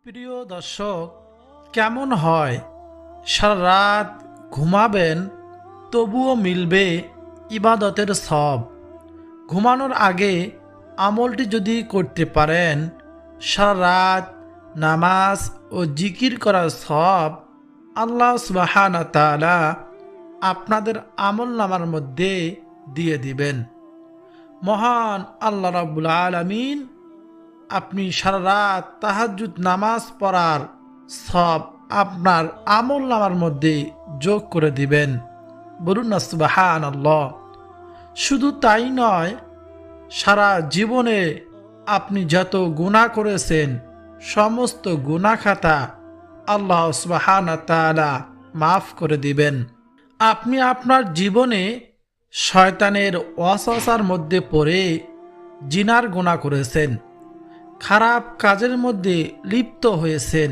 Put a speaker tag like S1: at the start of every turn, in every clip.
S1: প্রিয় দর্শক, কেমন হয় সারা রাত ঘুমাবেন তবুও মিলবে ইবাদতের সব। ঘুমানোর আগে আমলটি যদি করতে পারেন, সারা রাত নামাজ ও জিকির করার সব আল্লাহ সুবহানাহু ওয়া তাআলা আপনাদের আমল নামার মধ্যে দিয়ে দিবেন। মহান আল্লাহ রাব্বুল আলামিন আপনি সারা রাত তাহাজ্জুদ নামাজ পড়ার সব আপনার আমল নামার মধ্যে যোগ করে দিবেন। বলুন না সুবহানাল্লাহ। শুধু তাই নয়, সারা জীবনে আপনি যত গুনাহ করেছেন সমস্ত গুনাহ খাতা আল্লাহ সুবহানাহু ওয়া তাআলা মাফ করে দিবেন। আপনি আপনার জীবনে শয়তানের ওয়াসওয়াসার মধ্যে পড়ে জিনার গুনাহ করেছেন, খারাপ কাজের মধ্যে লিপ্ত হয়েছেন,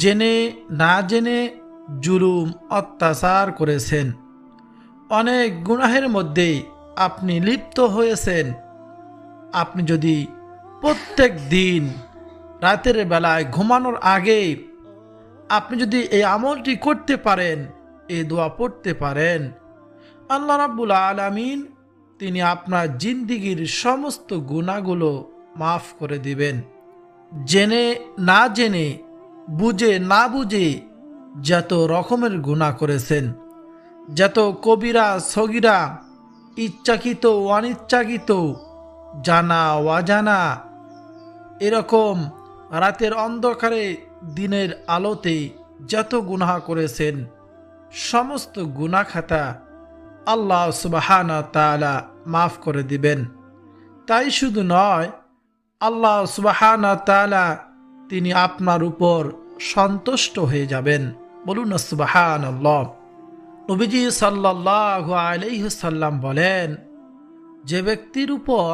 S1: জেনে না জেনে জুলুম অত্যাচার করেছেন, অনেক গুনাহের মধ্যে আপনি লিপ্ত হয়েছেন। আপনি যদি প্রত্যেক দিন রাতের বেলায় ঘুমানোর আগে আপনি যদি এই আমলটি করতে পারেন, এই দোয়া পড়তে পারেন, আল্লাহ রাব্বুল আলামিন তিনি আপনার জিন্দিগির সমস্ত গুনাহগুলো মাফ করে দিবেন। জেনে না জেনে, বুঝে না বুঝে যত রকমের গুনাহ করেছেন, যত কবিরা সগীরা, ইচ্ছাকৃত অনিচ্ছাকৃত, জানা অজানা, এরকম রাতের অন্ধকারে দিনের আলোতে যত গুনাহ করেছেন সমস্ত গুনাহ খাতা আল্লাহ সুবহানাহু ওয়া তাআলা মাফ করে দিবেন। তাই শুধু নয়, আল্লাহ সুবহানাহু ওয়া তাআলা তিনি আপনার উপর সন্তুষ্ট হয়ে যাবেন। বলুন না সুবহানাল্লাহ। নবীজি সাল্লাল্লাহু আলাইহি ওয়াসাল্লাম বলেন, যে ব্যক্তির উপর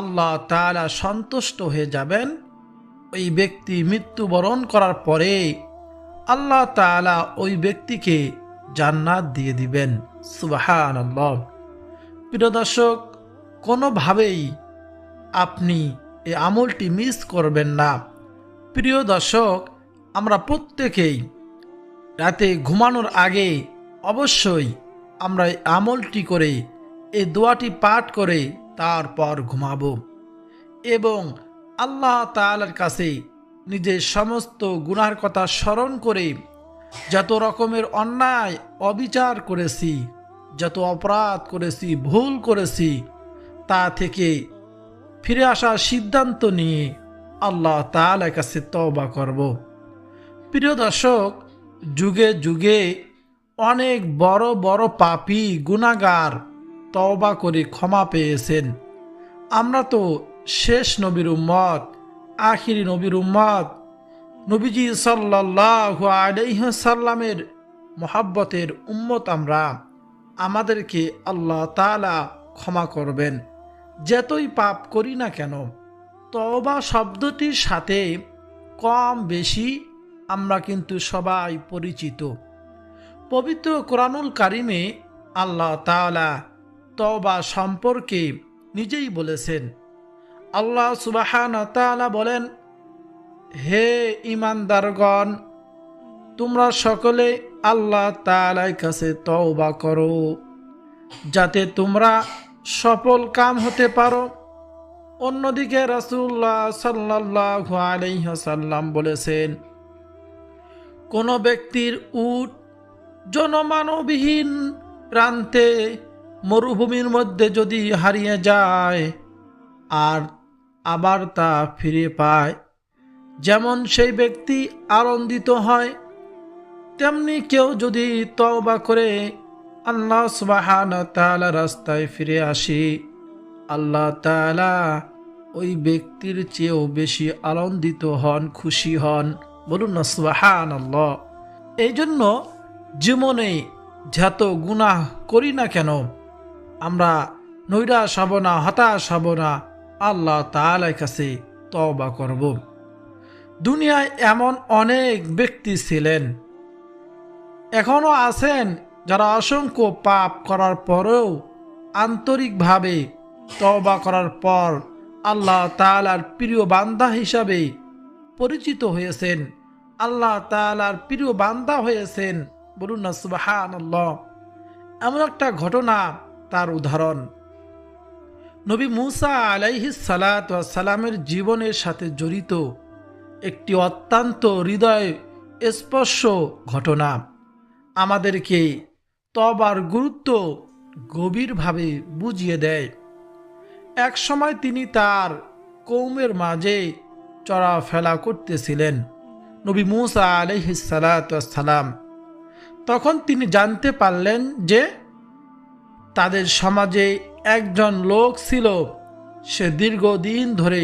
S1: আল্লাহ তাআলা সন্তুষ্ট হয়ে যাবেন, ওই ব্যক্তি মৃত্যুবরণ করার পরে আল্লাহ তাআলা ওই ব্যক্তিকে জান্নাত দিয়ে দিবেন। সুবহানাল্লাহ। প্রিয় দর্শক, কোনোভাবেই আপনি এই আমলটি মিস করবেন না। প্রিয় দর্শক, আমরা প্রত্যেকেই রাতে ঘুমানোর আগে অবশ্যই আমরা এই আমলটি করে, এই দোয়াটি পাঠ করে তারপর ঘুমাবো এবং আল্লাহ তাআলার কাছে নিজের সমস্ত গুনার কথা স্মরণ করে যত রকমের অন্যায় অবিচার করেছি, যত অপরাধ করেছি, ভুল করেছি, তা থেকে ফিরে আসার সিদ্ধান্ত নিয়ে আল্লাহ তাআলার কাছে তওবা করব। প্রিয় দর্শক, যুগে যুগে অনেক বড় বড় পাপী গুনাহগার তওবা করে ক্ষমা পেয়েছেন। আমরা তো শেষ নবীর উম্মত, আখিরি নবীর উম্মত, নবীজি সাল্লাল্লাহু আলাইহি ওয়াসাল্লামের মহব্বতের উম্মত আমরা। আমাদেরকে আল্লাহ তাআলা ক্ষমা করবেন যতই পাপ করি না কেন। তওবা শব্দটির সাথে কম বেশি আমরা কিন্তু সবাই পরিচিত। পবিত্র কোরআনুল কারিমে আল্লাহ তাআলা তওবা সম্পর্কে নিজেই বলেছেন। আল্লাহ সুবহানাহু ওয়া তাআলা বলেন, হে ঈমানদারগণ, তোমরা সকলে আল্লাহ তাআলার কাছে তওবা করো যাতে তোমরা সফল কাম হতে পারো। অন্যদিকে রাসূলুল্লাহ সাল্লাল্লাহু আলাইহি ওয়াসাল্লাম বলেছেন, কোন ব্যক্তির উট জনমানবহীন প্রান্তে মরুভূমির মধ্যে যদি হারিয়ে যায় আর আবার তা ফিরে পায়, যেমন সেই ব্যক্তি আনন্দিত হয়, তেমনি কেউ যদি তওবা করে আল্লাহ সুবহানাহু ওয়া তাআলা রাস্তায় ফিরে আসে, আল্লাহ তাআলা ওই ব্যক্তির চেয়েও বেশি আনন্দিত হন, খুশি হন। বলুন না সুবহানাল্লাহ। এই জন্য জীবনে যত গুনাহ করি না কেন আমরা নৈরাশ হব না, হতাশ হব না, আল্লাহ তাআলার কাছে তওবা করব। দুনিয়ায় এমন অনেক ব্যক্তি ছিলেন, এখনো আছেন, যারা অসংখ্য পাপ করার পরেও আন্তরিকভাবে তওবা করার পর আল্লাহ তাআলার প্রিয় বান্দা হিসাবে পরিচিত হয়েছেন, আল্লাহ তাআলার প্রিয় বান্দা হয়েছেন। বলুন না সুবহানাল্লাহ। এমন একটা ঘটনা, তার উদাহরণ নবী মুসা আলাইহিস সালাতু ওয়াস সালামের জীবনের সাথে জড়িত একটি অত্যন্ত হৃদয় স্পর্শ ঘটনা আমাদেরকে তওবার গুরুত্ব গভীরভাবে বুঝিয়ে দেয়। এক সময় তিনি তার কওমের মাঝে চলাফেরা করতেছিলেন, নবী মুসা আলাইহিস সালাতু ওয়াস সালাম। তখন তিনি জানতে পারলেন যে তাদের সমাজে একজন লোক ছিল, সে দীর্ঘদিন ধরে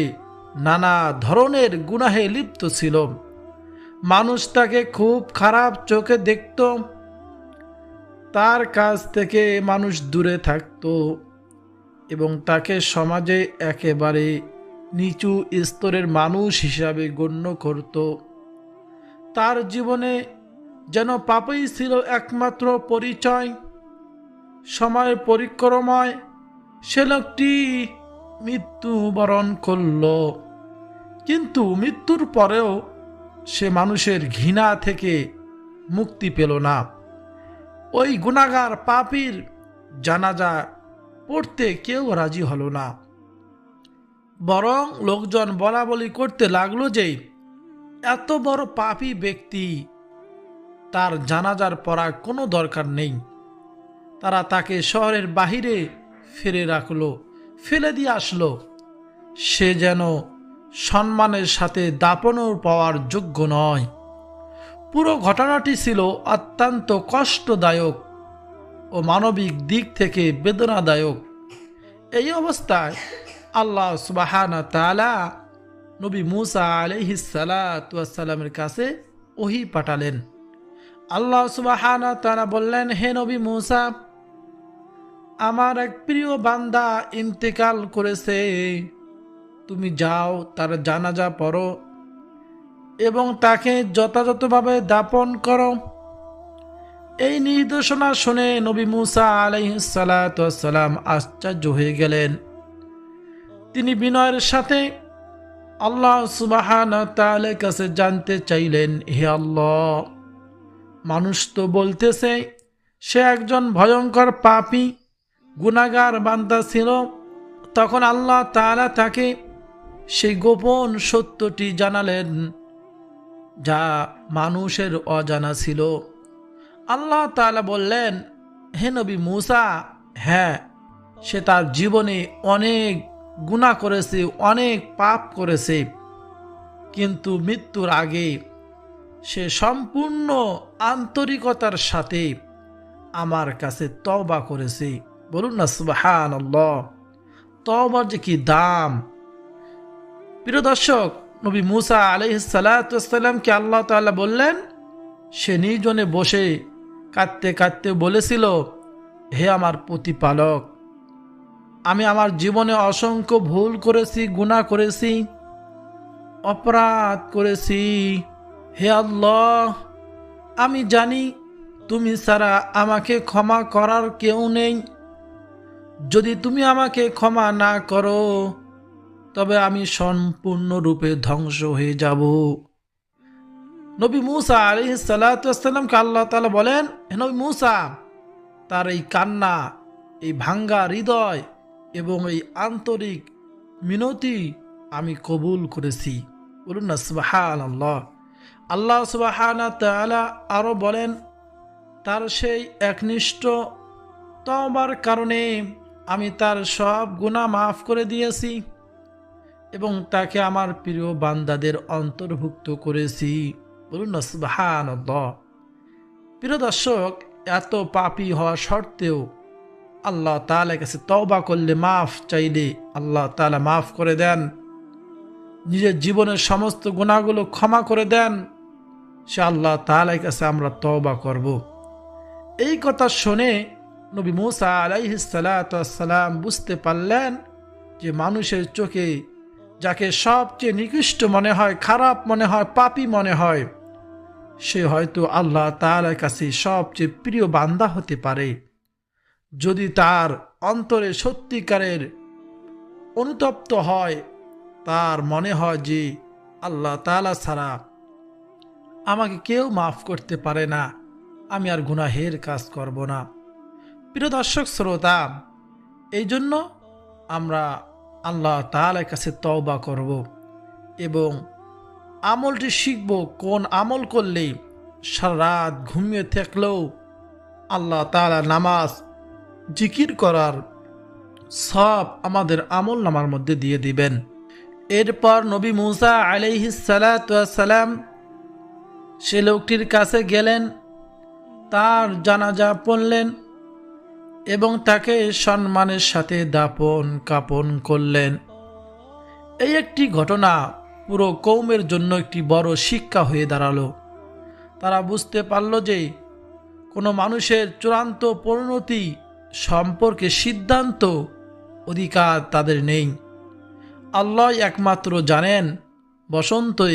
S1: নানা ধরনের গুনাহে লিপ্ত ছিল। মানুষ তাকে খুব খারাপ চোখে দেখত, তার কাছ থেকে মানুষ দূরে থাকত এবং তাকে সমাজে একেবারে নিচু স্তরের মানুষ হিসাবে গণ্য করত। তার জীবনে যেন পাপই ছিল একমাত্র পরিচয়। সময়ের পরিক্রমায় সে লোকটি মৃত্যুবরণ করল, কিন্তু মৃত্যুর পরেও সে মানুষের ঘৃণা থেকে মুক্তি পেল না। ওই গুনাহগার পাপীর জানাজা পড়তে কেউ রাজি হলো না, বরং লোকজন বলা বলি করতে লাগলো যে এত বড় পাপী ব্যক্তি, তার জানাজার পড়া কোনো দরকার নেই। তারা তাকে শহরের বাহিরে ফেলে দিয়ে আসলো। সে যেন সম্মানের সাথে দাফনও পাওয়ার যোগ্য নয়। পুরো ঘটনাটি ছিল অত্যন্ত কষ্টদায়ক ও মানবিক দিক থেকে বেদনাদায়ক। এই অবস্থায় আল্লাহ সুবহানাহু ওয়া তাআলা নবী মুসা আলাইহিস সালাতু ওয়াস সালামের কাছে ওহী পাঠালেন। আল্লাহ সুবহানাহু ওয়া তাআলা বললেন, হে নবী মুসা, আমার এক প্রিয় বান্দা ইন্তেকাল করেছে, তুমি যাও তার জানাজা পড়ো এবং তাকে যথাযথভাবে দাফন করো। এই নির্দেশনা শুনে নবী মুসা আলাইহিস সালাতু ওয়াস সালাম আশ্চর্য হয়ে গেলেন। তিনি বিনয়ের সাথে আল্লাহ সুবহানাহু ওয়া তাআলার কাছে জানতে চাইলেন, হে আল্লাহ, মানুষ তো বলতেছে সে একজন ভয়ঙ্কর পাপী গুনাহগার বান্দা ছিল। তখন আল্লাহ তাআলা তাকে সেই গোপন সত্যটি জানালেন, যা মানুষের অজানা ছিল। আল্লাহ তাআলা বললেন, হে নবী মুসা, হ্যাঁ, সে তার জীবনে অনেক গুনাহ করেছে, অনেক পাপ করেছে, কিন্তু মৃত্যুর আগে সে সম্পূর্ণ আন্তরিকতার সাথে আমার কাছে তওবা করেছে। বলুন না সুবহানাল্লাহ। তওবার যে কি দাম! প্রিয় দর্শক, নবী মুসা আলাইহিস সালাতু ওয়াস সালামকে আল্লাহ তাআলা বললেন, সে নির্জনে বসে কাঁদতে কাঁদতে বলেছিল, হে আমার প্রতিপালক, আমি আমার জীবনে অসংখ্য ভুল করেছি, গুনাহ করেছি, অপরাধ করেছি। হে আল্লাহ, আমি জানি তুমি ছাড়া আমাকে ক্ষমা করার কেউ নেই। যদি তুমি আমাকে ক্ষমা না করো তবে আমি সম্পূর্ণরূপে ধ্বংস হয়ে যাব। নবী মুসা আলাইহিস সালাতু ওয়াস সালামকে আল্লাহ তাআলা বলেন, হে নবী মুসা, তার এই কান্না, এই ভাঙ্গা হৃদয় এবং এই আন্তরিক মিনতি আমি কবুল করেছি। বলুন না সুবহানাল্লাহ। আল্লাহ সুবহানাহু ওয়া তাআলা আরো বলেন, তার সেই একনিষ্ঠ তওবার কারণে আমি তার সব গুনাহ মাফ করে দিয়েছি এবং তাকে আমার প্রিয় বান্দাদের অন্তর্ভুক্ত করেছি। বলুন না সুবহানাল্লাহ। প্রিয় দর্শক, এত পাপী হওয়া সত্ত্বেও আল্লাহ তাআলার কাছে তওবা করলে, মাফ চাইলে আল্লাহ তাআলা মাফ করে দেন, নিজের জীবনের সমস্ত গুনাহগুলো ক্ষমা করে দেন। সে আল্লাহ তাআলার কাছে আমরা তওবা করব। এই কথা শুনে নবী মুসা আলাইহিস সালাতু ওয়াস সালাম বুঝতে পারলেন যে মানুষের চোখে যাকে সবচেয়ে নিকৃষ্ট মনে হয়, খারাপ মনে হয়, পাপী মনে হয়, সে হয়তো আল্লাহ তাআলার কাছে সবচেয়ে প্রিয় বান্দা হতে পারে, যদি তার অন্তরে সত্যিকারের অনুতপ্ত হয়, তার মনে হয় যে আল্লাহ তাআলা ছাড়া আমাকে কেউ মাফ করতে পারে না, আমি আর গুনাহের কাজ করব না। প্রিয় দর্শক শ্রোতা, এই জন্য আমরা আল্লাহ তাআলার কাছে তওবা করব এবং আমলটি শিখব কোন আমল করলে সারা রাত ঘুমিয়ে থাকলেও আল্লাহ তাআলা নামাজ জিকির করার সব আমাদের আমল নামার মধ্যে দিয়ে দিবেন। এরপর নবী মূসা আলাইহিস সালাতু ওয়াস সালাম সে লোকটির কাছে গেলেন, তার জানাজা পড়লেন এবং তাকে সম্মানের সাথে দাফন কাফন করলেন। এই একটি ঘটনা পুরো কওমের জন্য একটি বড় শিক্ষা হয়ে দাঁড়ালো। তারা বুঝতে পারল যে কোনো মানুষের চূড়ান্ত পরিণতি সম্পর্কে সিদ্ধান্ত অধিকার তাদের নেই। আল্লাহ একমাত্র জানেন বসন্তে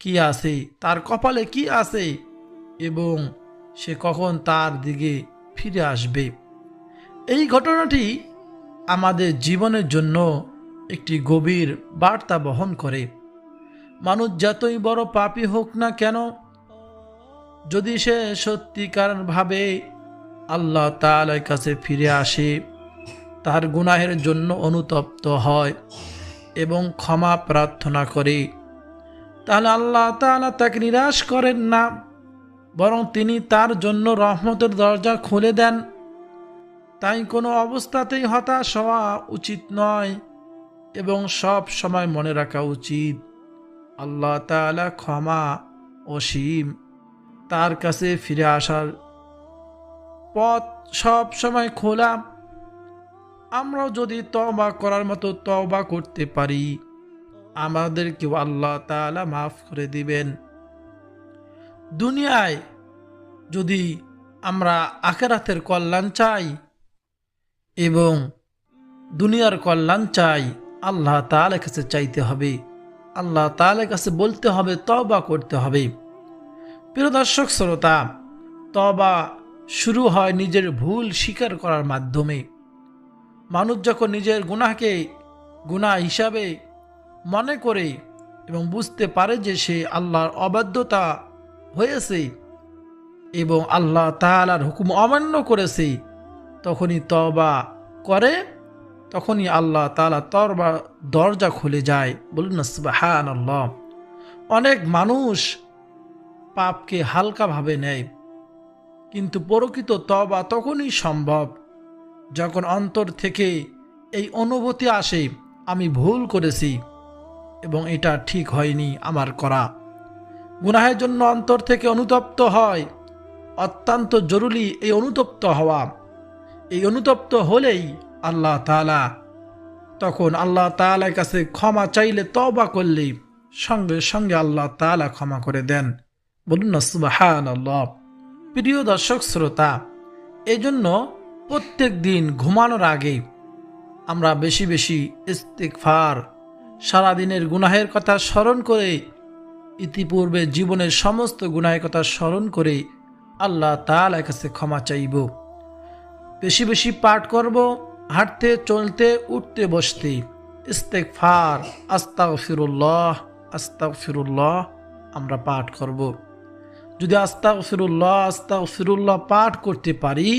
S1: কি আছে, তার কপালে কি আছে এবং সে কখন তার দিকে ফিরে আসবে। এই ঘটনাটি আমাদের জীবনের জন্য একটি গভীর বার্তা বহন করে। মানুষ যতই বড় পাপী হোক না কেন, যদি সে সত্যিকারভাবে আল্লাহ তাআলার কাছে ফিরে আসে, তার গুনাহের জন্য অনুতপ্ত হয় এবং ক্ষমা প্রার্থনা করে, তাহলে আল্লাহ তাআলা তাকে নিরাশ করেন না, বরং তিনি তার জন্য রহমতের দরজা খুলে দেন। তাই কোনো অবস্থাতেই হতাশ হওয়া উচিত নয় এবং সব সময় মনে রাখা উচিত আল্লাহ তাআলা ক্ষমা অসীম, তার কাছে ফিরে আসার পথ সব সময় খোলা। আমরাও যদি তওবা করার মতো তওবা করতে পারি, আমাদেরকেও আল্লাহ তাআলা মাফ করে দিবেন। দুনিয়ায় যদি আমরা আখিরাতের কল্যাণ চাই এবং দুনিয়ার কল্যাণ চাই, আল্লাহ তাআলার কাছে চাইতে হবে, আল্লাহ তাআলার কাছে বলতে হবে, তওবা করতে হবে। প্রিয় দর্শক শ্রোতা, তওবা শুরু হয় নিজের ভুল স্বীকার করার মাধ্যমে। মানুষ যখন নিজের গুনাহকে গুনাহ হিসাবে মনে করে এবং বুঝতে পারে যে সে আল্লাহর অবাধ্যতা হয়েছে এবং আল্লাহ তাআলার হুকুম অমান্য করেছে, তখনই তওবা করে, তখনই আল্লাহ তাআলা তওবার দরজা খুলে যায়। বলুন না সুবহানাল্লাহ। অনেক মানুষ পাপকে হালকাভাবে নেয়, কিন্তু প্রকৃত তওবা তখনই সম্ভব যখন অন্তর থেকে এই অনুভূতি আসে, আমি ভুল করেছি এবং এটা ঠিক হয়নি আমার করা। গুনাহের জন্য অন্তর থেকে অনুতপ্ত হয়, অত্যন্ত জরুরি এই অনুতপ্ত হওয়া। এই অনুতপ্ত হলেই আল্লাহ তাআলা, তখন আল্লাহ তাআলার কাছে ক্ষমা চাইলে, তওবা করলে সঙ্গে সঙ্গে আল্লাহ তাআলা ক্ষমা করে দেন। বলুন না সুবহানাল্লাহ। প্রিয় দর্শক শ্রোতা, এই জন্য প্রত্যেক দিন ঘুমানোর আগে আমরা বেশি বেশি ইস্তিগফার, সারাদিনের গুনাহের কথা স্মরণ করে, ইতিপূর্বে জীবনের সমস্ত গুনাহের কথা স্মরণ করে আল্লাহ তাআলার কাছে ক্ষমা চাইব। বেশি বেশি পাঠ করব, হাঁটতে চলতে উঠতে বসতে ইস্তিগফার, আস্তাগফিরুল্লাহ আস্তাগফিরুল্লাহ আমরা পাঠ করব। যদি আস্তাগফিরুল্লাহ আস্তাগফিরুল্লাহ পাঠ করতে পারি,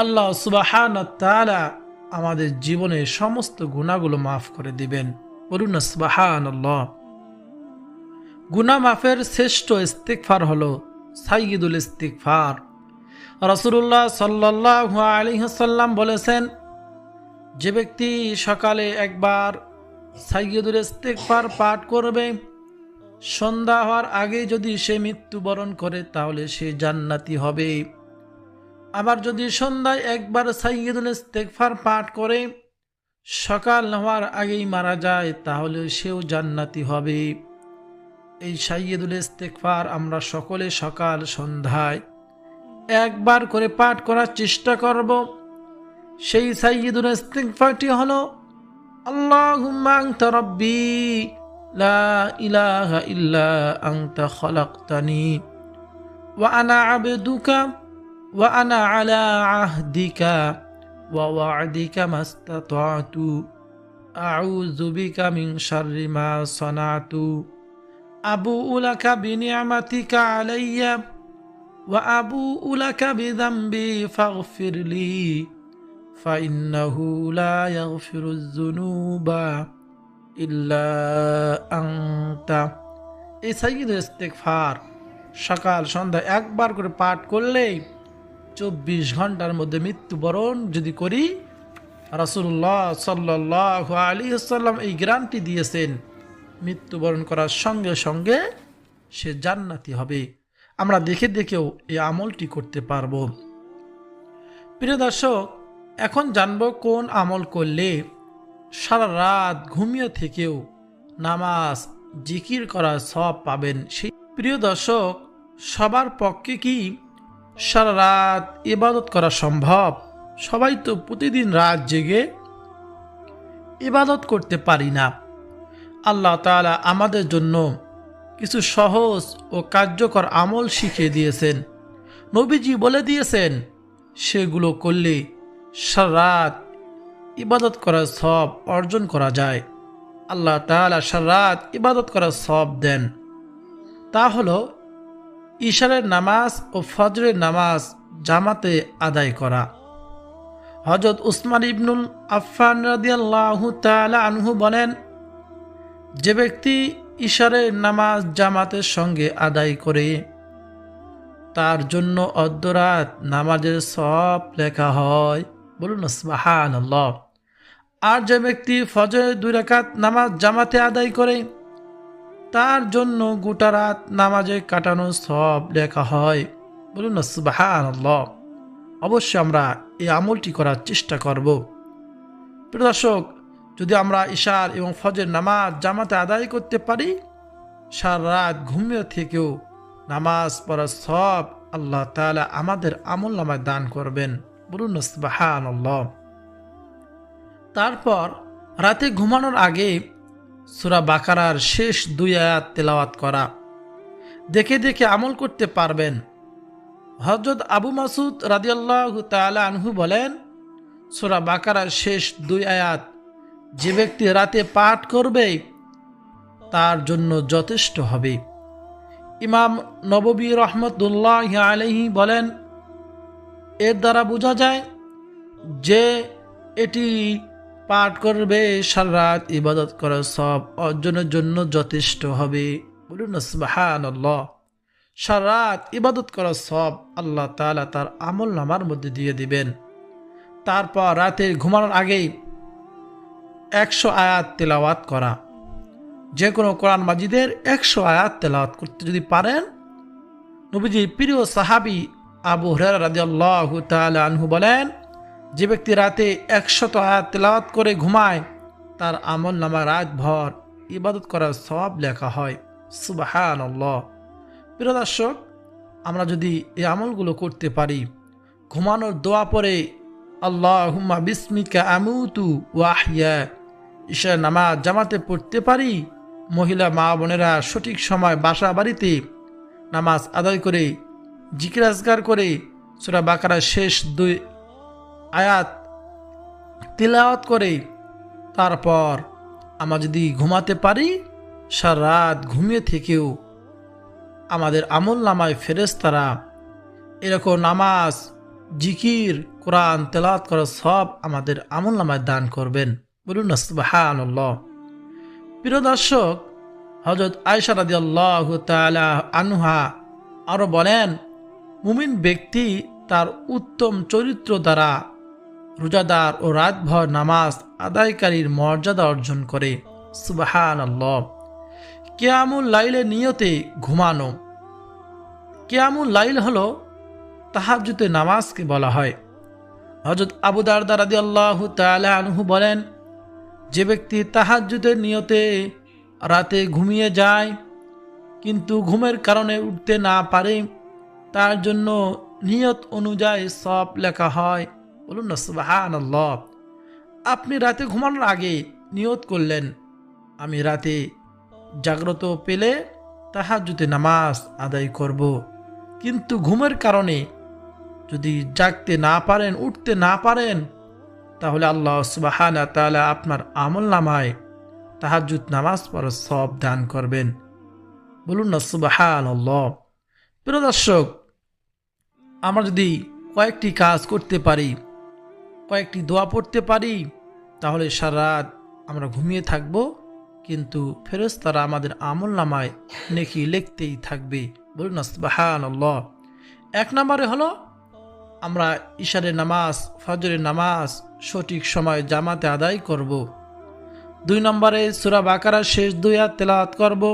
S1: আল্লাহ সুবহানাহু ওয়া তাআলা আমাদের জীবনের সমস্ত গুনাহগুলো মাফ করে দিবেন। বলুন না সুবহানাল্লাহ। গুনাহ মাফের শ্রেষ্ঠ ইস্তিগফার হলো সাইয়্যিদুল ইস্তিগফার। রাসূলুল্লাহ সাল্লাল্লাহু আলাইহি ওয়াসাল্লাম বলেছেন, যে ব্যক্তি সকালে একবার সাইয়্যিদুল ইস্তিগফার পাঠ করবে, সন্ধ্যা হওয়ার আগে যদি সে মৃত্যুবরণ করে তাহলে সে জান্নাতি হবে। আবার যদি সন্ধ্যায় একবার সাইয়্যিদুল ইস্তিগফার পাঠ করে সকাল হওয়ার আগেই মারা যায় তাহলে সেও জান্নাতি হবে। এই সাইয়্যিদুল ইস্তিগফার আমরা সকলে সকাল সন্ধ্যায় একবার করে পাঠ করার চেষ্টা করব। সেই সাইয়্যিদুল ইস্তিগফারটি হলো, আল্লাহুম্মা আনতা রাব্বি লা ইলাহা ইল্লা আনতা খালাকতানি ওয়া আনা আবদুকা ওয়া আনা আলা আহদিকা ওয়া ওয়া'দিকা মাস্তাতা'তু আউযু বিকা মিন শাররি মা সানাতু আবুউ লাকা বিনিআমাতিকা আলাইয়া ওয়া আবুউ লাকা বিযামবি ফাগফিরলি ফাইন্নাহু লা ইয়াগফিরুয যুনুবা ইল্লা আনতা। এই সাইয়্যিদুল ইস্তিগফার সকাল সন্ধ্যা একবার করে পাঠ করলেই 24 ঘন্টার মধ্যে মৃত্যুবরণ যদি করি, রাসূলুল্লাহ সাল্লাল্লাহু আলাইহি ওয়াসাল্লাম এই গ্যারান্টি দিয়েছেন, মৃত্যুবরণ করার সঙ্গে সঙ্গে সে জান্নাতি হবে। আমরা দেখে দেখেও এই আমলটি করতে পারবো। প্রিয় দর্শক, এখন জানবো কোন আমল করলে সারা রাত ঘুমিয়ে থেকেও নামাজ জিকির করার সওয়াব পাবেন। সেই প্রিয় দর্শক, সবার পক্ষে কি সারা রাত ইবাদত করা সম্ভব? সবাই তো প্রতিদিন রাত জেগে ইবাদত করতে পারি না। আল্লাহ তাআলা আমাদের জন্য কিছু সহজ ও কার্যকর আমল শিখিয়ে দিয়েছেন, নবীজি বলে দিয়েছেন, সেগুলো করলে সারা রাত ইবাদত করার সওয়াব অর্জন করা যায়। আল্লাহ তাআলা সারা রাত ইবাদত করার সওয়াব দেন। তা হলো ইশারের নামাজ ও ফজরের নামাজ জামাতে আদায় করা। হযরত উসমান ইবনুল আফফান রাদিয়াল্লাহু তাআলা আনহু বলেন, যে ব্যক্তি ইশারের নামাজ জামাতের সঙ্গে আদায় করে তার জন্য অর্ধরাত নামাজের সওয়াব লেখা হয়। বলুন সুবহানাল্লাহ। আর যে ব্যক্তি ফজরের 2 রাকাত নামাজ জামাতে আদায় করে তার জন্য গোটা রাত নামাজে কাটানোর সওয়াব লেখা হয়। বলুন সুবহানাল্লাহ। অবশ্যই আমরা এই আমলটি করার চেষ্টা করব। প্রিয় দর্শক, যদি আমরা ইশার এবং ফজর নামাজ জামাতে আদায় করতে পারি, সারা রাত ঘুমিয়ে থেকেও নামাজ পড়ার সওয়াব আল্লাহ তাআলা আমাদের আমলনামায় দান করবেন। বলুন সুবহানাল্লাহ। তারপর রাতে ঘুমানোর আগে সূরা বাকারার শেষ 2 আয়াত তেলাওয়াত করা। দেখে দেখে আমল করতে পারবেন। হযরত আবু মাসউদ রাদিয়াল্লাহু তাআলা আনহু বলেন, সূরা বাকারার শেষ 2 আয়াত যে ব্যক্তি রাতে পাঠ করবে তার জন্য যথেষ্ট হবে। ইমাম নববী রাহমাতুল্লাহি আলাইহি বলেন, এর দ্বারা বোঝা যায় যে এটি পাঠ করবে সারা রাত ইবাদত করার সওয়াব অর্জনের জন্য যথেষ্ট হবে। বলুন সুবহানাল্লাহ। সারা রাত ইবাদত করার সওয়াব আল্লাহ তাআলা তার আমলনামার মধ্যে দিয়ে দিবেন। তারপর রাতে ঘুমানোর আগেই 100 আয়াত তেলাওয়াত করা। যে কোনো কোরআন মাজিদের 100 আয়াত তেলাওয়াত করতে যদি পারেন, নবীজির প্রিয় সাহাবী আবু হুরায়রা রাদিয়াল্লাহু তাআলা আনহু বলেন, যে ব্যক্তি রাতে 100 আয়াত তেলাওয়াত করে ঘুমায় তার আমলনামা রাতভর ইবাদত করার সওয়াব লেখা হয়। সুবহানাল্লাহ। প্রিয় দর্শক, আমরা যদি এই আমলগুলো করতে পারি, ঘুমানোর দোয়া পরে আল্লাহুম্মা বিসমিকা আমুতু ওয়া আহইয়া ইশার নামাজ জামাতে পড়তে পারি, মহিলা মা বোনেরা সঠিক সময় বাসা বাড়িতে নামাজ আদায় করে জিকির আজকার করে সূরা বাকারার শেষ 2 আয়াত তিলাওয়াত করে তারপর আমরা যদি ঘুমাতে পারি, সারা রাত ঘুমিয়ে থেকেও আমাদের আমলনামায় ফেরেশতারা এরকম নামাজ জিকির কোরআন তেলাওয়াত করার সওয়াব আমাদের আমলনামায় দান করবেন। বলুন সুবহানাল্লাহ। প্রিয় দর্শক, হযরত আয়েশা রাদিয়াল্লাহু তাআলা আনহা আরো বলেন, মুমিন ব্যক্তি তার উত্তম চরিত্র দ্বারা রোজাদার ও রাতভর নামাজ আদায়কারীর মর্যাদা অর্জন করে। সুবহানাল্লাহ। কিয়ামুল লাইলের নিয়তে ঘুমানো। কিয়ামুল লাইল হলো তাহাজ্জুদের নামাজকে বলা হয়। হযরত আবু দারদা রাদিয়াল্লাহু তাআলা আনহু বলেন, যে ব্যক্তি তাহাজ্জুদের নিয়তে রাতে ঘুমিয়ে যায় কিন্তু ঘুমের কারণে উঠতে না পারে, তার জন্য নিয়ত অনুযায়ী সওয়াব লেখা হয়। বলুন না সুবহানাল্লাহ। আপনি রাতে ঘুমানোর আগে নিয়ত করলেন, আমি রাতে জাগ্রত পেলে তাহাজ্জুদের নামাজ আদায় করব, কিন্তু ঘুমের কারণে যদি জাগতে না পারেন, উঠতে না পারেন, তাহলে আল্লাহ সুবহানাহু ওয়া তাআলা আপনার আমলনামায় তাহাজ্জুদ নামাজ পড়ার সওয়াব দান করবেন। বলুন না সুবহানাল্লাহ। প্রিয় দর্শক, আমরা যদি কয়েকটি কাজ করতে পারি, কয়েকটি দোয়া পড়তে পারি, তাহলে সারা রাত আমরা ঘুমিয়ে থাকব, কিন্তু ফেরেশতারা আমাদের আমল নামায় নেকি লিখতেই থাকবে। বলুন না সুবহানাল্লাহ। এক নম্বরে হলো আমরা ইশারের নামাজ, ফজরের নামাজ সঠিক সময় জামাতে আদায় করব। 2 নম্বরে সূরা বাকারার শেষ 2 আয়াত তেলাওয়াত করব।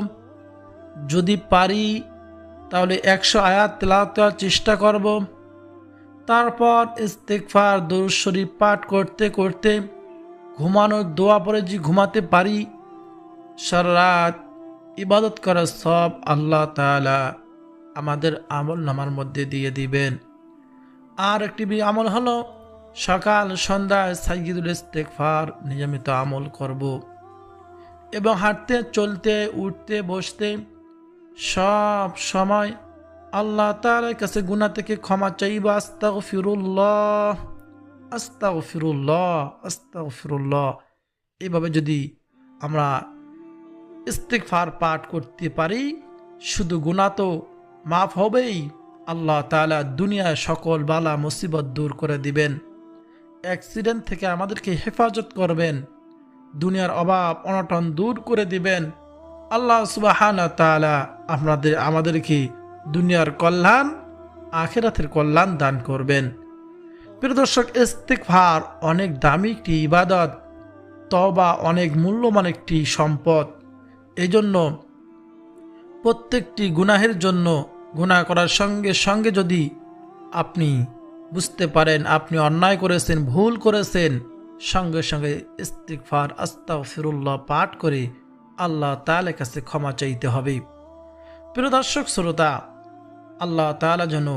S1: যদি পারি তাহলে 100 আয়াত তেলাওয়াত করার চেষ্টা করব। তারপর ইস্তেগফার, দুরূদ শরীফ পাঠ করতে করতে ঘুমানোর দোয়া পড়ে যে ঘুমাতে পারি, সারা রাত ইবাদত করার সব আল্লাহ তাআলা আমাদের আমল নামার মধ্যে দিয়ে দিবেন। আর একটি আমল হলো সকাল সন্ধ্যায় সাইয়্যিদুল ইস্তেগফার নিয়মিত আমল করব এবং হাঁটতে চলতে উঠতে বসতে সব সময় আল্লাহ তাআলার কাছে গুনাহ থেকে ক্ষমা চাইব। আস্তাগফিরুল্লাহ, আস্তাগফিরুল্লাহ, আস্তাগফিরুল্লাহ। এইভাবে যদি আমরা ইস্তেগফার পাঠ করতে পারি, শুধু গুনাহ তো মাফ হবেই, আল্লাহ তাআলা দুনিয়ার সকল বালা মুসিবত দূর করে দিবেন, অ্যাক্সিডেন্ট থেকে আমাদেরকে হেফাজত করবেন, দুনিয়ার অভাব অনটন দূর করে দিবেন। আল্লাহ সুবহানাহু ওয়া তাআলা আমাদেরকে দুনিয়ার কল্যাণ, আখিরাতের কল্যাণ দান করবেন। প্রিয় দর্শক, ইস্তেগফার অনেক দামি একটি ইবাদত, তওবা অনেক মূল্যবান একটি সম্পদ। এই জন্য প্রত্যেকটি গুনাহের জন্য, গুনাহ করার সঙ্গে সঙ্গে যদি আপনি বুঝতে পারেন আপনি অন্যায় করেছেন, ভুল করেছেন, সঙ্গে সঙ্গে ইস্তিগফার, আস্তাগফিরুল্লাহ পাঠ করে আল্লাহ তাআলার কাছে ক্ষমা চাইতে হবে। প্রিয় দর্শক শ্রোতা, আল্লাহ তাআলা যেন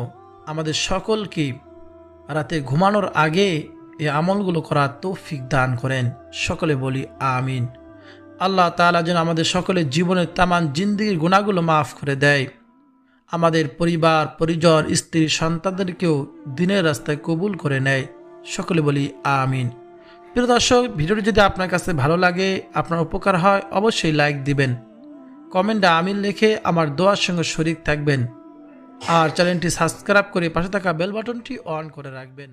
S1: আমাদের সকলকে রাতে ঘুমানোর আগে এই আমলগুলো করার তৌফিক দান করেন। সকলে বলি আমিন। আল্লাহ তাআলা যেন আমাদের সকলের জীবনের তামাম জিন্দেগির গুনাহগুলো মাফ করে দেয়, আমাদের পরিবার পরিজন, স্ত্রী সন্তানদেরকেও দিনের রাস্তায় কবুল করে নেয়। সকলে বলি আমিন। প্রিয় দর্শক, ভিডিওটি যদি আপনার কাছে ভালো লাগে, আপনার উপকার হয়, অবশ্যই লাইক দিবেন, কমেন্টে আমিন লিখে আমার দোয়ার সঙ্গে শরীক থাকবেন, আর চ্যানেলটি সাবস্ক্রাইব করে পাশে থাকা বেল বাটনটি অন করে রাখবেন।